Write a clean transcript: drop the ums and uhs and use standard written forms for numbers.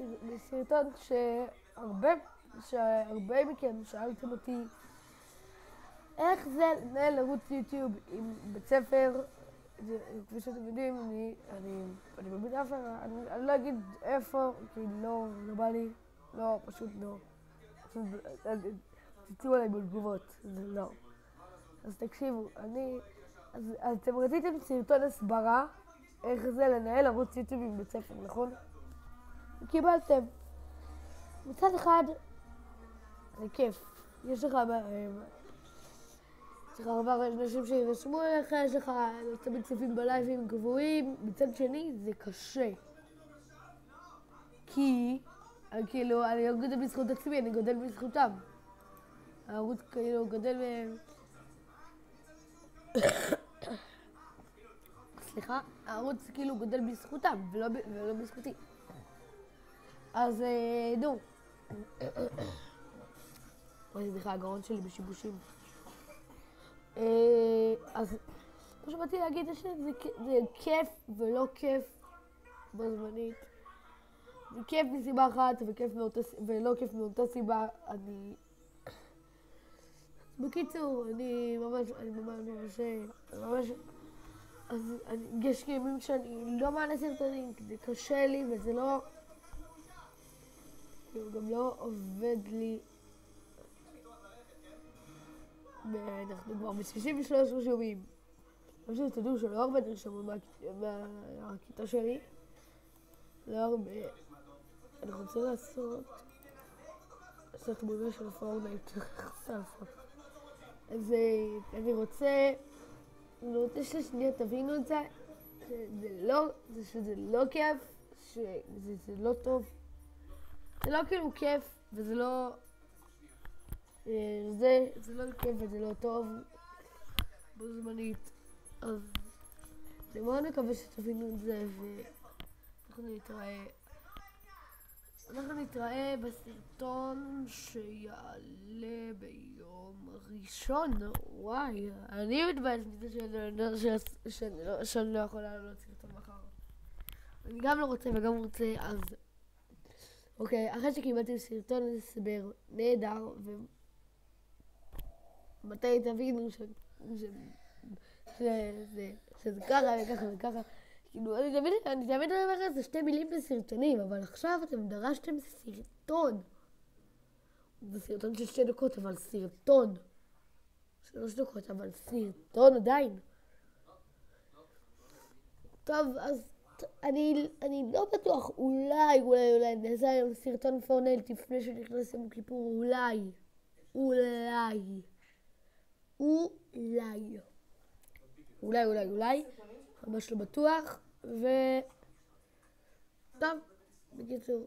בסרטון שהרבה מכם שאלתם אותי איך זה לנהל ערוץ יוטיוב עם בית ספר. כפי שאתם יודעים, אני בבית ספר, אני לא אגיד איפה, כי לא בא לי, לא, פשוט לא. תצאו עליי בתגובות, זה לא. אז תקשיבו, אז אתם רציתם סרטון הסברה, איך זה לנהל ערוץ יוטיוב עם בית ספר, נכון? קיבלתם. מצד אחד, זה כיף. יש לך הרבה אנשים שירשמו אליך, יש לך תמיד צופים בלייבים קבועים. מצד שני, זה קשה. כי, כאילו, אני לא גודל בזכות עצמי, אני גודל בזכותם. הערוץ כאילו גודל סליחה, הערוץ כאילו גודל בזכותם, ולא בזכותי. אז נו. סליחה, הגרון שלי בשיבושים. אז כמו שבאתי להגיד, זה כיף ולא כיף בזמנית. זה כיף מסיבה אחת ולא כיף מאותה סיבה. בקיצור, אני ממש אז יש ימים שאני לא מעלה סרטונים, כי זה קשה לי וזה לא, גם לא עובד לי. אנחנו כבר ב-63 רשומים. אני חושב שתדעו שלא הרבה נרשמו מהכיתה שלי. לא הרבה. אני רוצה לעשות תמונה של פורטנייט. אז אני רוצה ששנייה תבינו את זה, שזה לא כיף, שזה לא טוב. זה לא כאילו כיף, וזה לא... זה לא כיף וזה לא טוב בזמנית. אז אני מאוד מקווה שתבינו את זה, אנחנו נתראה בסרטון שיעלה ביום ראשון. וואי, אני מתבאס מזה שאני לא יכולה לעלות סרטון מחר. אני גם לא רוצה וגם רוצה, אז אוקיי, אחרי שקיבלתי סרטון הסבר נהדר, ומתי תבינו שזה ככה וככה וככה. כאילו, אני תמיד אומר את זה 2 מילים בסרטונים, אבל עכשיו אתם דרשתם סרטון. זה סרטון של 2 דקות, אבל סרטון. 3 דקות, אבל סרטון עדיין. טוב, אז אני לא בטוח, אולי נעשה היום סרטון פורטנייט לפני שנכנס יום כיפור, אולי, ממש לא בטוח, טוב, בקיצור,